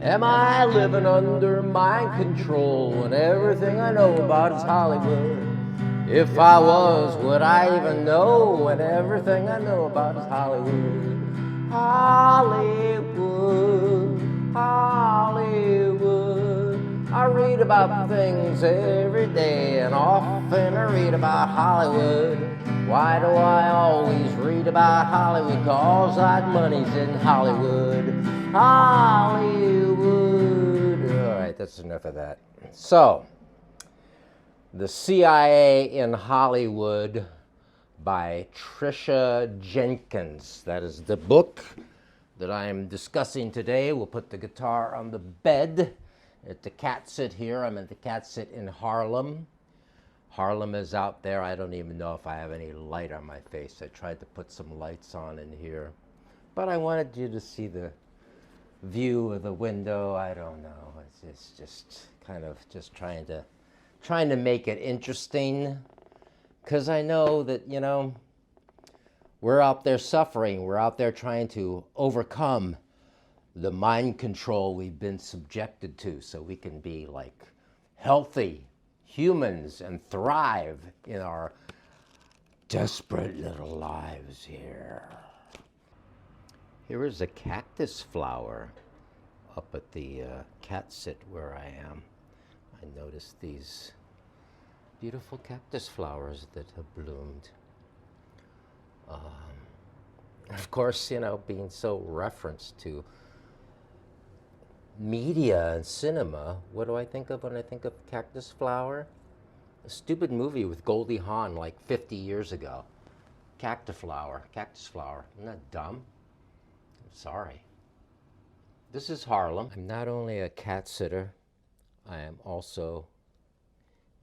Am I living under mind control when everything I know about is Hollywood? If I was, would I even know when everything I know about is Hollywood? Hollywood, Hollywood. I read about things every day, and often I read about Hollywood. Why do I always read about Hollywood? 'Cause that money's in Hollywood. Hollywood. All right, that's enough of that. So, The CIA in Hollywood by Tricia Jenkins. That is the book that I am discussing today. We'll put the guitar on the bed at the cat sit here. I'm at the cat sit in Harlem. Harlem is out there. I don't even know if I have any light on my face. I tried to put some lights on in here, but I wanted you to see the view of the window. I don't know. It's just kind of just trying to make it interesting, because I know that, you know, we're out there suffering. We're out there trying to overcome the mind control we've been subjected to so we can be like healthy humans and thrive in our desperate little lives here. Here is a cactus flower up at the cat sit where I am. I noticed these beautiful cactus flowers that have bloomed. Of course, you know, being so referenced to media and cinema, what do I think of when I think of cactus flower? A stupid movie with Goldie Hawn like 50 years ago. Cactus flower. Isn't that dumb? I'm sorry. This is Harlem. I'm not only a cat sitter, I am also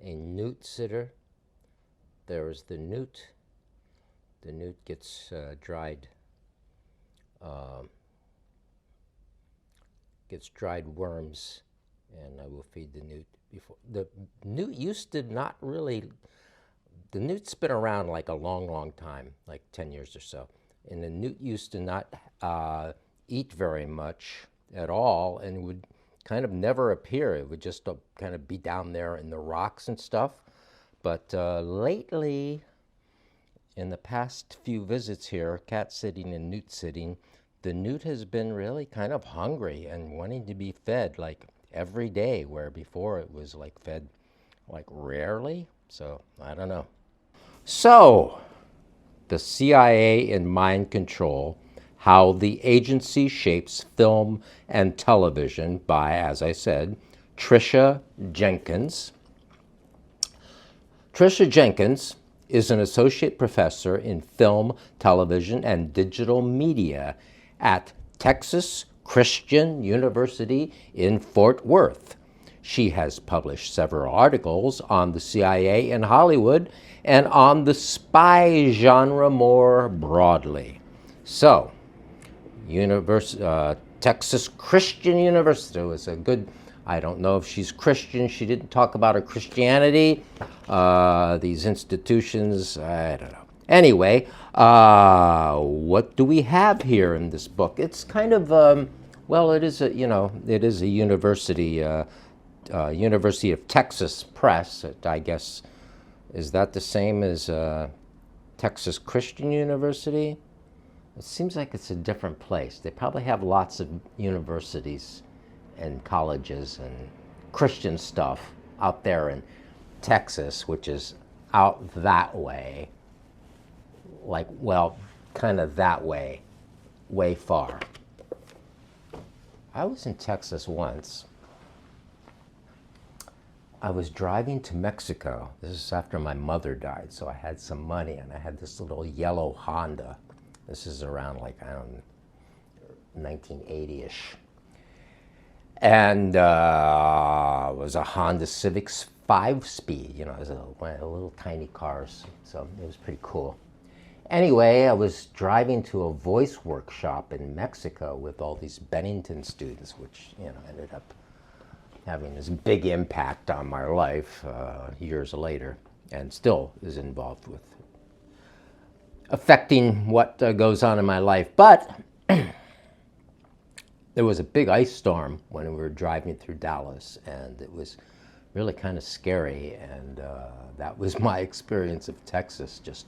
a newt sitter. There is the newt. The newt gets dried worms, and I will feed the newt. Before the newt used to not really. The newt's been around like a long time, like 10 years or so, and the newt used to not eat very much at all, and would kind of never appear. It would just kind of be down there in the rocks and stuff. But lately, in the past few visits here, cat sitting and newt sitting, the newt has been really kind of hungry and wanting to be fed like every day, where before it was like fed like rarely. So I don't know. So the CIA in Mind Control: How the Agency Shapes Film and Television by, as I said, Tricia Jenkins. Tricia Jenkins is an associate professor in film, television, and digital media at Texas Christian University in Fort Worth. She has published several articles on the CIA in Hollywood and on the spy genre more broadly. So, Texas Christian University was a good, I don't know if she's Christian. She didn't talk about her Christianity. These institutions, I don't know. Anyway, what do we have here in this book? It's kind of, well, it is a, you know, it is a university, University of Texas Press. I guess, is that the same as Texas Christian University? It seems like it's a different place. They probably have lots of universities and colleges and Christian stuff out there in Texas, which is out that way. Like, well, kind of that way, way far. I was in Texas once. I was driving to Mexico. This is after my mother died, so I had some money, and I had this little yellow Honda. This is around like, I don't know, 1980-ish. And it was a Honda Civic 5-speed, you know, it was one of the little tiny cars, so it was pretty cool. Anyway, I was driving to a voice workshop in Mexico with all these Bennington students, which, you know, ended up having this big impact on my life years later, and still is involved with affecting what goes on in my life. But there was a big ice storm when we were driving through Dallas, and it was really kind of scary. And that was my experience of Texas, just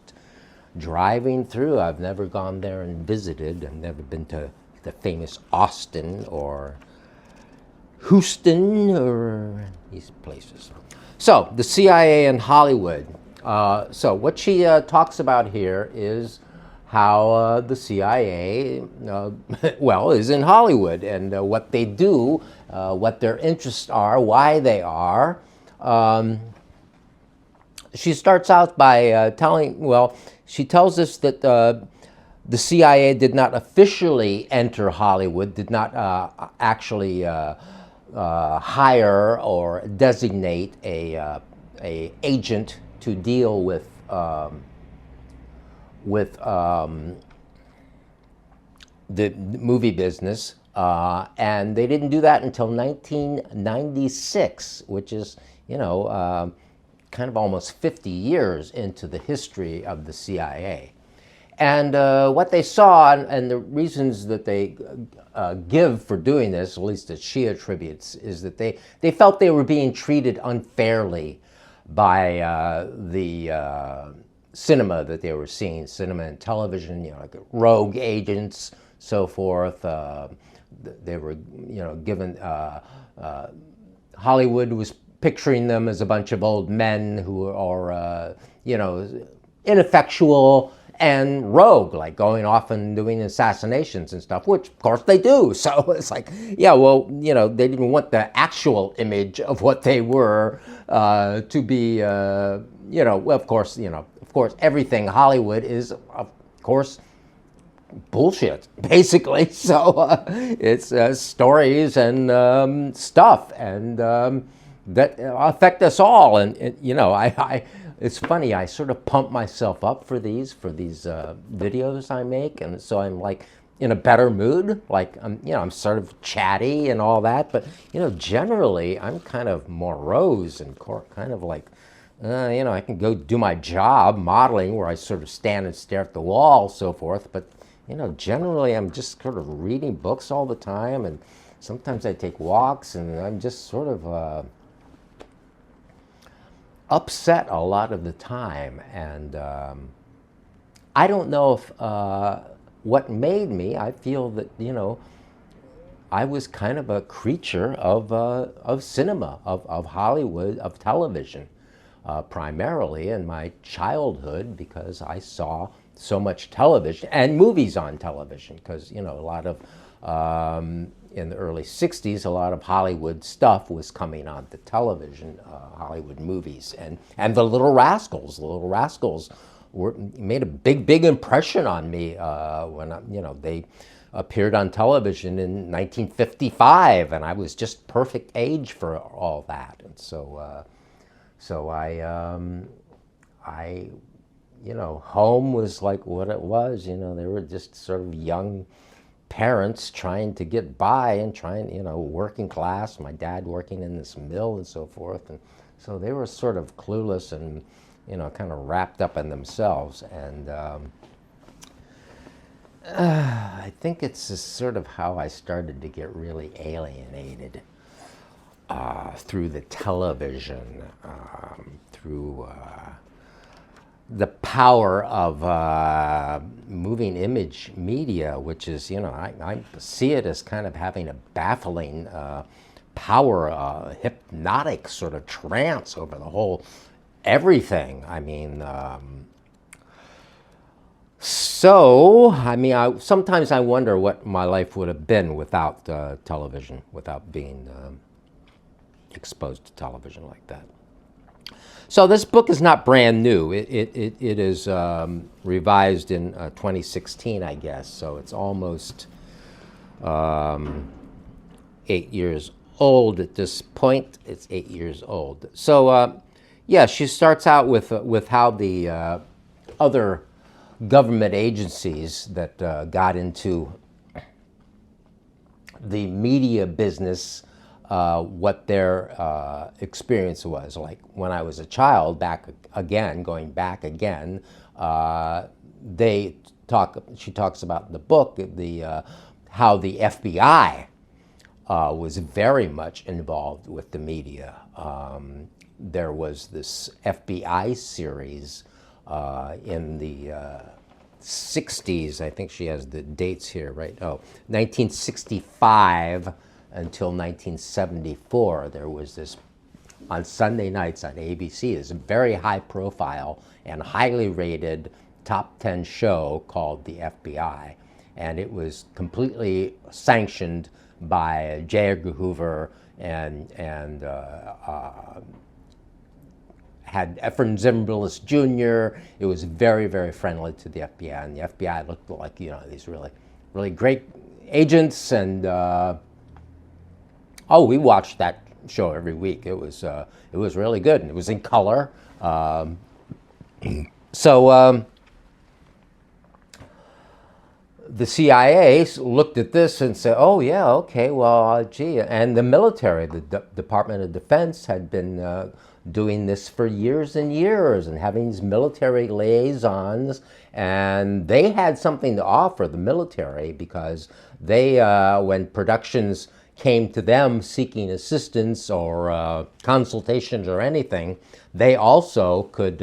driving through. I've never gone there and visited. I've never been to the famous Austin or Houston or these places. So the CIA in Hollywood. So what she talks about here is how the CIA, well, is in Hollywood, and what they do, what their interests are, why they are. She starts out by she tells us that the CIA did not officially enter Hollywood, did not actually hire or designate a agent to deal with the movie business, and they didn't do that until 1996, which is, kind of almost 50 years into the history of the CIA. And what they saw, and the reasons that they give for doing this, at least that she attributes, is that they felt they were being treated unfairly by the cinema that they were seeing, cinema and television, like rogue agents, so forth. They were, given, Hollywood was picturing them as a bunch of old men who are, ineffectual and rogue, like going off and doing assassinations and stuff, which of course they do. So it's like, yeah, well, they didn't want the actual image of what they were to be, well, of course, everything Hollywood is, of course, bullshit, basically. So it's stories and stuff, and that affect us all. And it's funny, I sort of pump myself up for these videos I make, and so I'm like in a better mood, like I'm sort of chatty and all that, but generally I'm kind of morose and kind of like, I can go do my job modeling where I sort of stand and stare at the wall, so forth, but generally I'm just sort of reading books all the time, and sometimes I take walks, and I'm just sort of upset a lot of the time. And I don't know if what made me, I feel that, I was kind of a creature of cinema, of Hollywood, of television, primarily in my childhood, because I saw so much television and movies on television, because, a lot of, in the early 60s, a lot of Hollywood stuff was coming on the television, Hollywood movies, and The Little Rascals. The Little Rascals made a big impression on me when, they appeared on television in 1955, and I was just perfect age for all that. And so I home was like what it was. They were just sort of young parents trying to get by and working class, my dad working in this mill and so forth. And so they were sort of clueless and, kind of wrapped up in themselves. And I think it's just sort of how I started to get really alienated through the television, through the power of moving image media, which is, I see it as kind of having a baffling power, hypnotic sort of trance over the whole everything. I mean, sometimes I wonder what my life would have been without television, without being exposed to television like that. So this book is not brand new. It is revised in 2016, I guess. So it's almost 8 years old at this point. It's 8 years old. So yeah, she starts out with how the other government agencies that got into the media business, what their experience was. Like when I was a child, going back again, she talks about in the book, how the FBI was very much involved with the media. There was this FBI series in the 60s. I think she has the dates here, right? Oh, 1965 until 1974. There was this on Sunday nights on ABC. It's a very high profile and highly rated top 10 show called The FBI. And it was completely sanctioned by J. Edgar Hoover and had Efren Zimbalist Jr. It was very, very friendly to the FBI, and the FBI looked like, you know, these really, really great agents. And oh, we watched that show every week. It was really good, and it was in color. The CIA looked at this and said, oh, yeah, okay, well, gee. And the military, the Department of Defense, had been doing this for years and years and having these military liaisons. And they had something to offer, the military, because they, when productions came to them seeking assistance or consultations or anything, they also could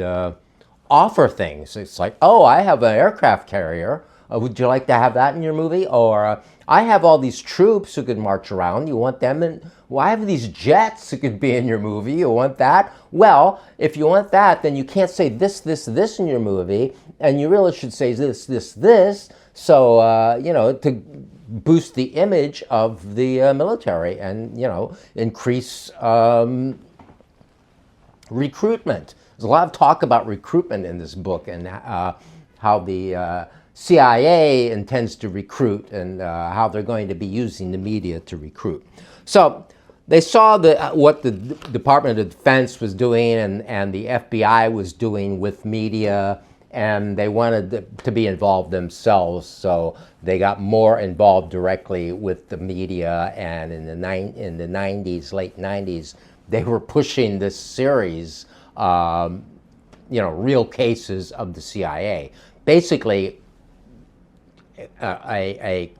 offer things. It's like, oh, I have an aircraft carrier. Would you like to have that in your movie? Or I have all these troops who can march around. You want them in? Well, I have these jets who could be in your movie. You want that? Well, if you want that, then you can't say this, this, this in your movie. And you really should say this, this, this. So, you know, to boost the image of the military and, you know, increase recruitment. There's a lot of talk about recruitment in this book and how the CIA intends to recruit and how they're going to be using the media to recruit. So they saw what the Department of Defense was doing and the FBI was doing with media, and they wanted to be involved themselves. So they got more involved directly with the media, and in the 90s, late 90s, they were pushing this series, you know, Real Cases of the CIA. Basically, a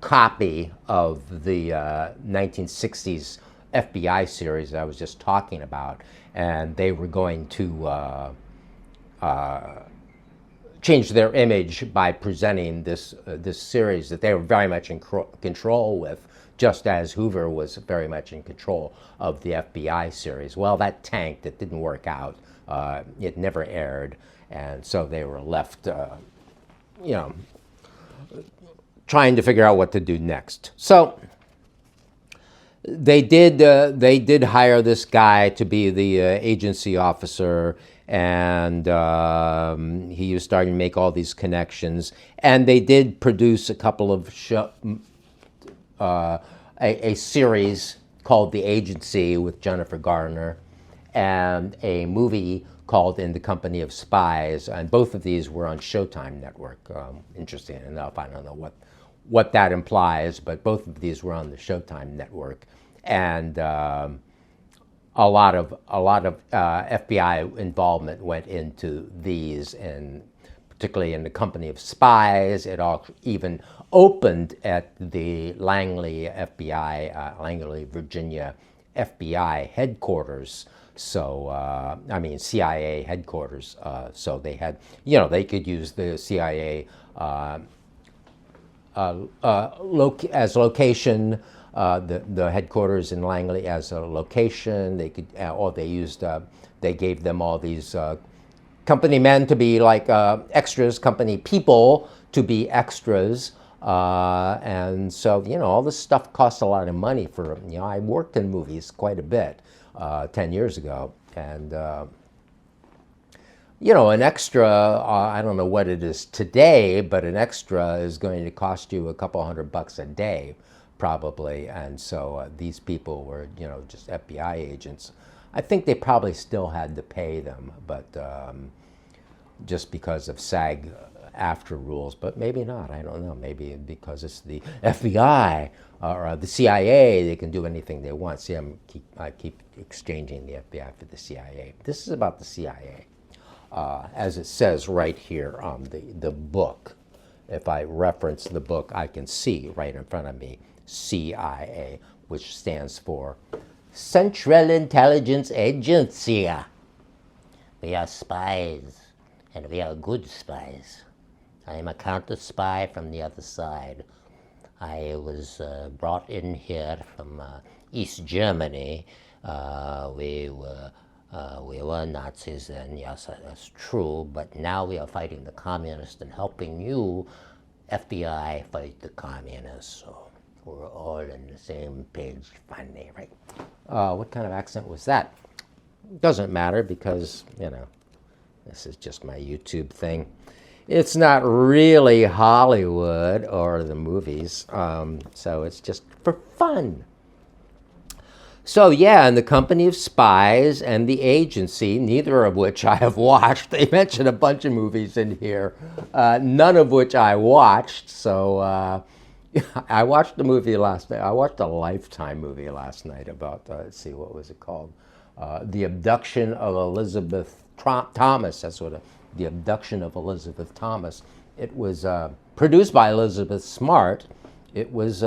copy of the 1960s FBI series I was just talking about, and they were going to change their image by presenting this series that they were very much in control with, just as Hoover was very much in control of the FBI series. Well, that tanked. It didn't work out. It never aired, and so they were left, you know, trying to figure out what to do next. So they did hire this guy to be the agency officer, and he was starting to make all these connections. And they did produce a couple of a series called The Agency with Jennifer Garner, and a movie called In the Company of Spies, and both of these were on Showtime Network. Interesting enough, I don't know what that implies, but both of these were on the Showtime Network, and a lot of FBI involvement went into these, and particularly in the Company of Spies. It all even opened at the Langley FBI, Langley, Virginia FBI headquarters. So, I mean, CIA headquarters. So they had, you know, they could use the CIA as location, the headquarters in Langley as a location. They could, or they used, they gave them all these company men to be like extras, company people to be extras. And so, you know, all this stuff costs a lot of money for, you know, I worked in movies quite a bit 10 years ago. And, you know, an extra, I don't know what it is today, but an extra is going to cost you a couple $100 a day, probably. And so these people were, you know, just FBI agents. I think they probably still had to pay them, but just because of SAG after rules, but maybe not. I don't know. Maybe because it's the FBI or the CIA, they can do anything they want. See, I keep exchanging the FBI for the CIA. This is about the CIA, as it says right here on the book. If I reference the book, I can see right in front of me CIA, which stands for Central Intelligence Agency. We are spies, and we are good spies. I am a counter spy from the other side. I was brought in here from East Germany. We were Nazis then, yes, that's true, but now we are fighting the communists and helping you, FBI, fight the communists. So we're all on the same page, finally, right? What kind of accent was that? Doesn't matter because, you know, this is just my YouTube thing. It's not really Hollywood or the movies, so it's just for fun. So yeah, and the Company of Spies and the Agency, neither of which I have watched. They mention a bunch of movies in here, none of which I watched. So I watched the movie last night. I watched a Lifetime movie last night about, let's see, what was it called? The Abduction of Elizabeth Thomas. That's what The Abduction of Elizabeth Thomas. It was produced by Elizabeth Smart. It was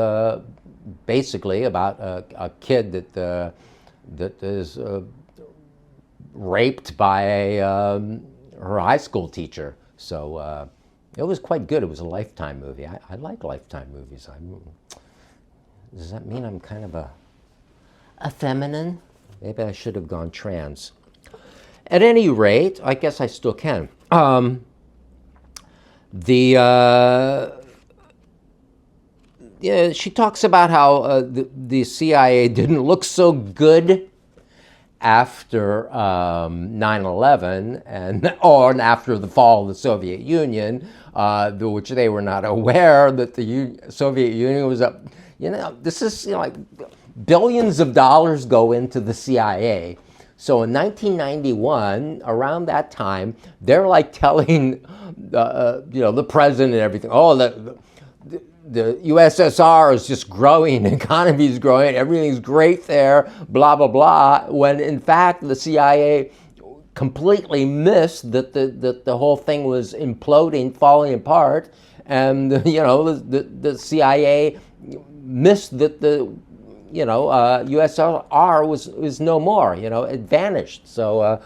basically about a kid that is raped by her high school teacher. So it was quite good. It was a Lifetime movie. I like Lifetime movies. Does that mean I'm kind of a feminine? Maybe I should have gone trans. At any rate, I guess I still can. She talks about how the CIA didn't look so good after 9/11 or after the fall of the Soviet Union, which they were not aware that the Soviet Union was up. You know, this is, you know, like billions of dollars go into the CIA. So in 1991, around that time, they're like telling the president and everything, oh, the USSR is just growing, the economy is growing, everything's great there, blah, blah, blah, when in fact the CIA completely missed that the whole thing was imploding, falling apart, and the CIA missed that the USSR was no more, it vanished. So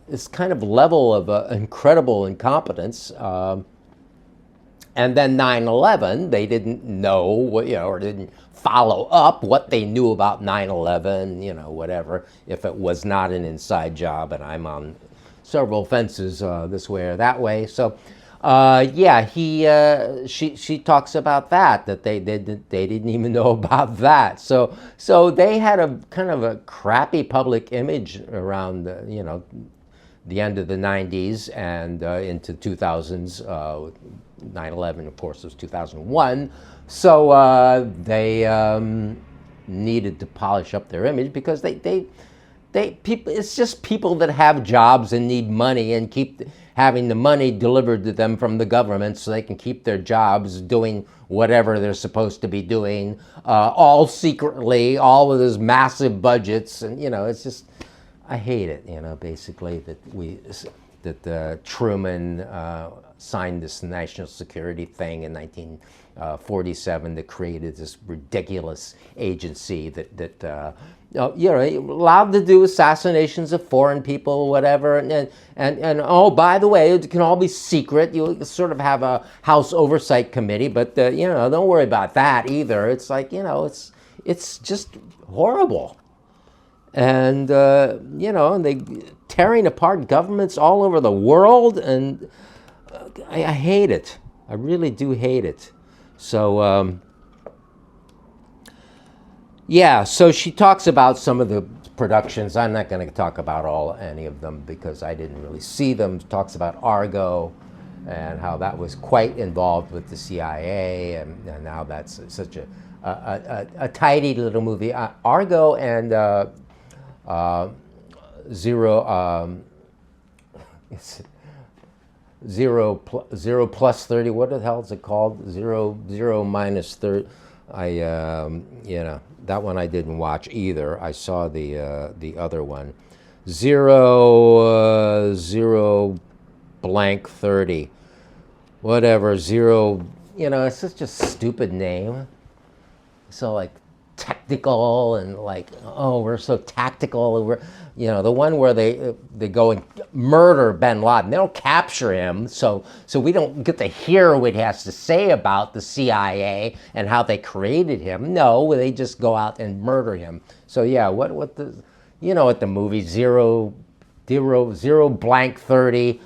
this kind of level of incredible incompetence. And then 9/11, they didn't know, or didn't follow up what they knew about 9/11, whatever, if it was not an inside job, and I'm on several fences this way or that way. So, she talks about that they didn't even know about that. So they had a kind of a crappy public image around, the end of the 90s and into 2000s. 9/11, of course, was 2001. So they needed to polish up their image because people. It's just people that have jobs and need money and keep having the money delivered to them from the government so they can keep their jobs doing whatever they're supposed to be doing, all secretly, all with these massive budgets, and it's just, I hate it. Basically that Truman signed this national security thing in 1947 that created this ridiculous agency that allowed to do assassinations of foreign people, whatever, and oh, by the way, it can all be secret. You sort of have a House Oversight Committee, but don't worry about that either. It's like it's just horrible. And and they tearing apart governments all over the world, and I hate it. I really do hate it. So so she talks about some of the productions. I'm not going to talk about any of them because I didn't really see them. Talks about Argo and how that was quite involved with the CIA, and now that's such a tidy little movie. Argo and Zero plus 30. What the hell is it called? Zero minus 30. That one I didn't watch either. I saw the other one. Zero blank 30. Whatever. Zero. It's such a stupid name. so like technical and like, oh, we're so tactical, and we're, you know, the one where they go and murder bin Laden. They don't capture him, so we don't get to hear what he has to say about the CIA and how they created him. No, they just go out and murder him. So yeah, what the, you know, what the movie Zero Blank 30,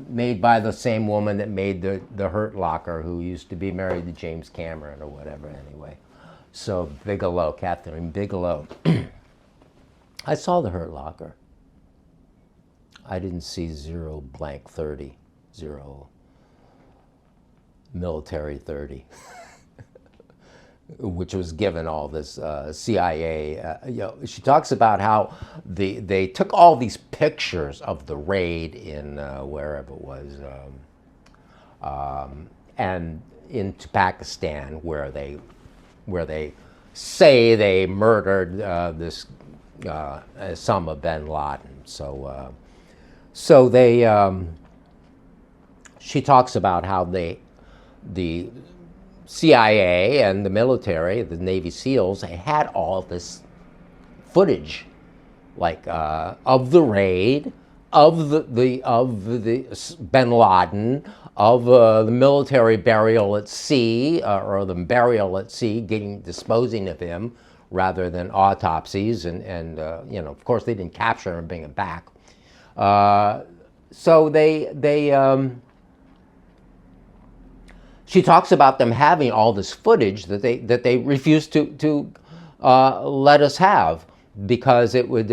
made by the same woman that made the Hurt Locker, who used to be married to James Cameron or whatever. Anyway. So Bigelow, Catherine Bigelow. I saw the Hurt Locker. I didn't see Zero Blank 30, Zero Military 30, which was given all this CIA. You know, she talks about how they took all these pictures of the raid in wherever it was, and into Pakistan, where they say they murdered this Osama bin Laden. So they, she talks about how the CIA and the military, the Navy SEALs, they had all this footage, like of the raid, of the bin Laden, of the military burial at sea, or the burial at sea, disposing of him, rather than autopsies, and you know, of course, they didn't capture him and bring him back. So she talks about them having all this footage that they refused to let us have, because it would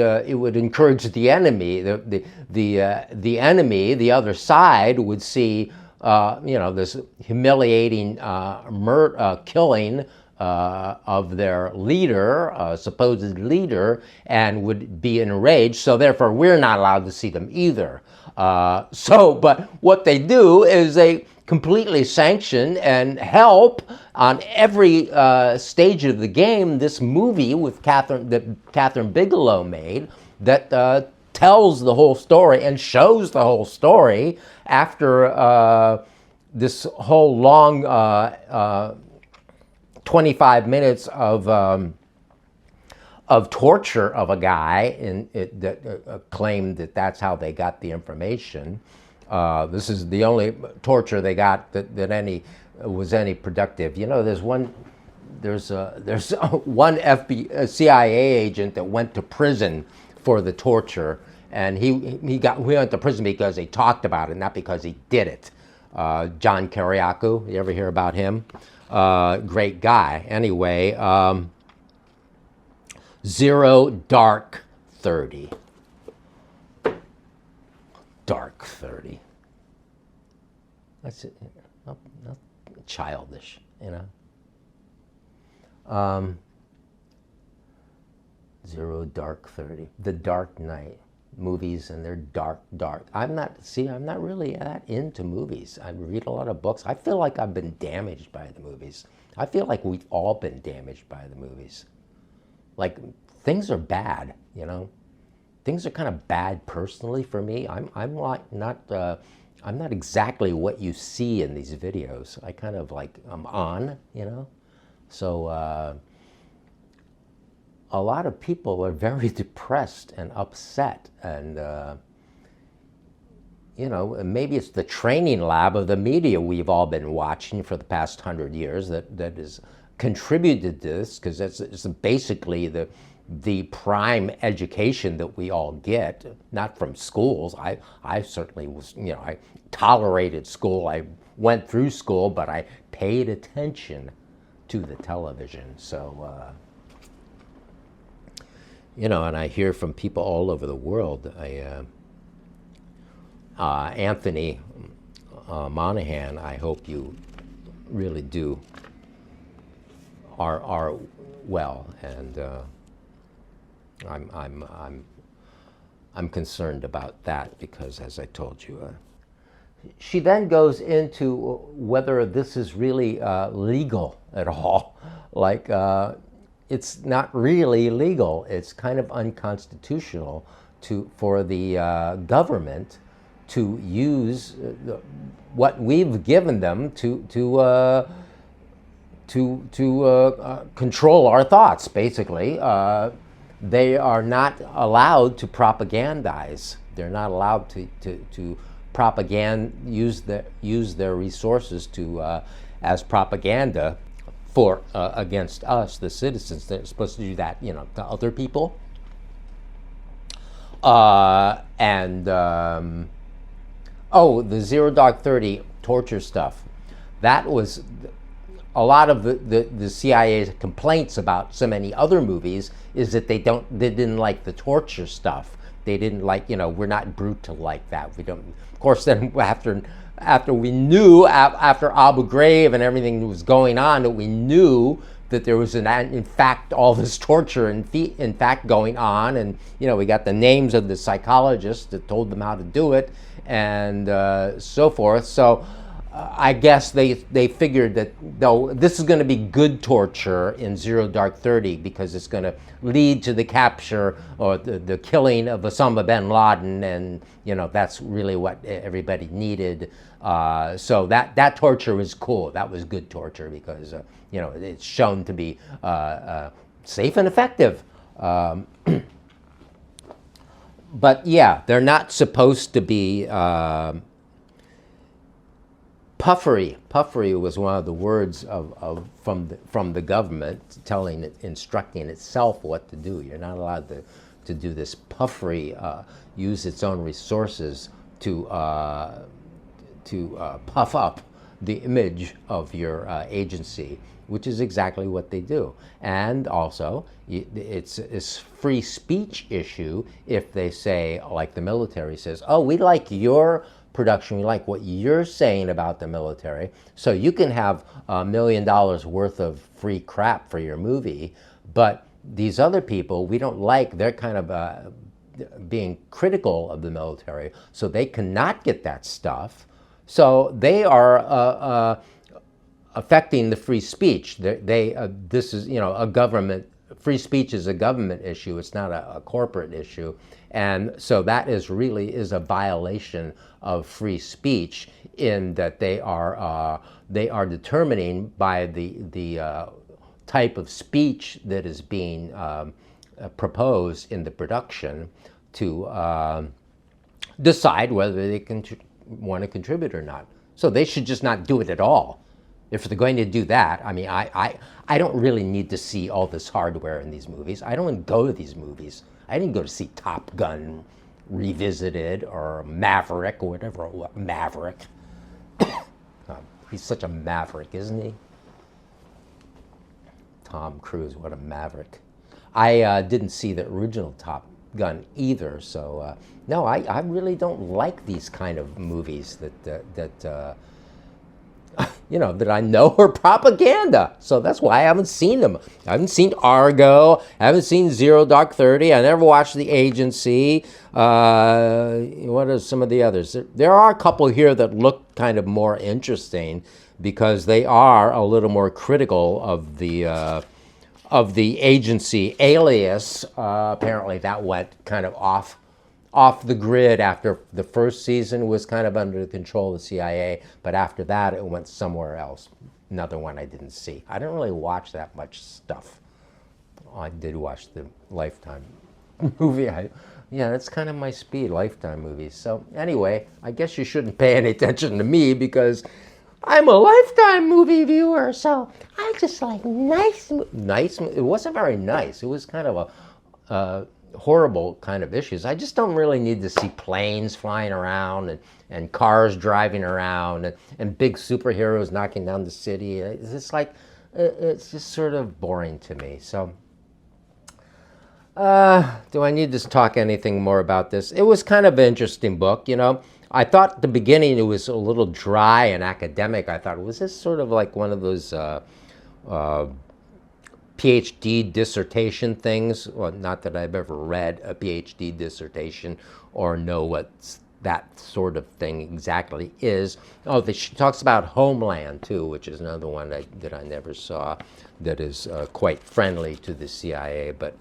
encourage the enemy. The enemy, the other side, would see you know, this humiliating killing of their leader, supposed leader, and would be enraged. So therefore, we're not allowed to see them either. But what they do is they completely sanction and help on every stage of the game this movie that Catherine Bigelow made, that tells the whole story and shows the whole story after this whole long 25 minutes of torture of a guy that claimed that that's how they got the information. This is the only torture they got that was any productive. You know, there's one CIA agent that went to prison for the torture, and he went to prison because they talked about it, not because he did it. John Kiriakou, you ever hear about him? Great guy. Anyway, Zero Dark 30. Dark 30. That's it. Not childish, you know. Zero Dark 30. The Dark Knight. Movies, and they're dark. I'm not really that into movies. I read a lot of books. I feel like I've been damaged by the movies. I feel like we've all been damaged by the movies. Like, things are bad, you know. Things are kind of bad personally for me. I'm not exactly what you see in these videos. I kind of like, I'm on, you know. So a lot of people are very depressed and upset, and you know, maybe it's the training lab of the media we've all been watching for the past 100 years that has contributed to this, because it's basically the prime education that we all get, not from schools. I certainly was, you know, I tolerated school. I went through school, but I paid attention to the television. So you know, and I hear from people all over the world. Anthony Monahan, I hope you really are well, and I'm concerned about that, because, as I told you, she then goes into whether this is really legal at all. Like, it's not really legal. It's kind of unconstitutional for the government to use what we've given them to control our thoughts. Basically, they are not allowed to propagandize. They're not allowed to use their resources to as propaganda for against us, the citizens. They're supposed to do that, to other people. Oh, the 0 Dark 30 torture stuff. That was a lot of the CIA's complaints about so many other movies is that they didn't like the torture stuff. They didn't like, we're not brutal like that. We don't. Of course, then after we knew, after Abu Ghraib and everything that was going on, that we knew that there was in fact all this torture in fact going on, and we got the names of the psychologists that told them how to do it, and so forth. So I guess they figured that though this is going to be good torture in 0 Dark 30 because it's going to lead to the capture or the killing of Osama bin Laden, and that's really what everybody needed. So that torture was cool. That was good torture because it's shown to be safe and effective. But yeah, they're not supposed to be. Puffery was one of the words from the government instructing itself what to do. You're not allowed to do this puffery, use its own resources to puff up the image of your agency, which is exactly what they do. And also, it's a free speech issue if they say, like the military says, oh, we like your production, we like what you're saying about the military, so you can have $1 million worth of free crap for your movie, but these other people we don't like, they're kind of being critical of the military, so they cannot get that stuff. So they are affecting the free speech. This is, a government, free speech is a government issue, it's not a corporate issue. And so that is a violation of free speech in that they are determining by the type of speech that is being proposed in the production to decide whether they want to contribute or not. So they should just not do it at all. If they're going to do that, I mean, I don't really need to see all this hardware in these movies. I don't go to these movies. I didn't go to see Top Gun Revisited or Maverick or whatever. Maverick. He's such a maverick, isn't he? Tom Cruise, what a maverick. I didn't see the original Top Gun either, so no, I really don't like these kind of movies that I know are propaganda. So that's why I haven't seen them. I haven't seen Argo. I haven't seen 0 Dark 30. I never watched The Agency. What are some of the others? There are a couple here that look kind of more interesting because they are a little more critical of the agency. Alias, apparently that went kind of off the grid after the first season was kind of under the control of the CIA, but after that it went somewhere else. Another one I didn't see. I didn't really watch that much stuff. I did watch the Lifetime movie. Yeah, that's kind of my speed, Lifetime movies. So anyway, I guess you shouldn't pay any attention to me because I'm a Lifetime movie viewer, so I just like nice. It wasn't very nice. It was kind of a horrible kind of issues. I just don't really need to see planes flying around and cars driving around and big superheroes knocking down the city. It's just like, it's just sort of boring to me. So, do I need to talk anything more about this? It was kind of an interesting book, I thought at the beginning it was a little dry and academic. I thought, was this sort of like one of those PhD dissertation things? Well, not that I've ever read a PhD dissertation or know what that sort of thing exactly is. Oh, she talks about Homeland too, which is another one that I never saw, that is quite friendly to the CIA. But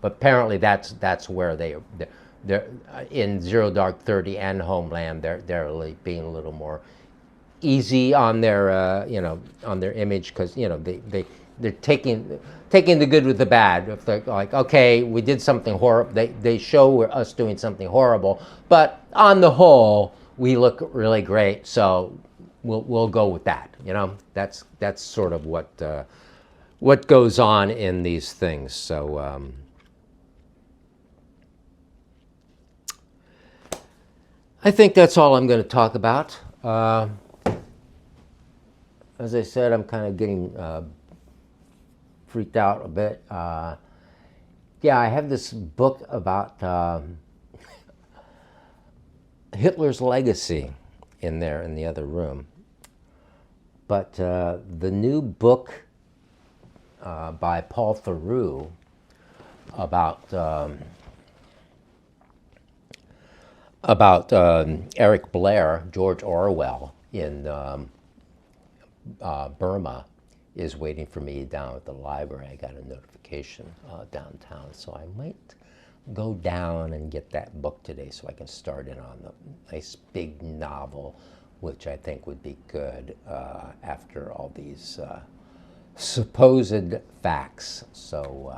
apparently that's where they're in 0 Dark 30 and Homeland. They're being a little more easy on their on their image, because they're taking the good with the bad. If they're like, okay, we did something horrible, they show us doing something horrible, but on the whole we look really great, so we'll go with that. That's sort of what goes on in these things. So I think that's all I'm going to talk about. As I said, I'm kind of getting freaked out a bit. Yeah, I have this book about Hitler's legacy in there in the other room. But the new book by Paul Theroux about Eric Blair, George Orwell in Burma, is waiting for me down at the library. I got a notification downtown, so I might go down and get that book today so I can start in on the nice big novel, which I think would be good after all these supposed facts. So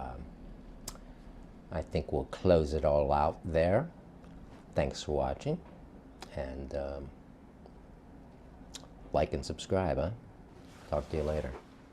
I think we'll close it all out there. Thanks for watching, and like and subscribe, huh? Talk to you later.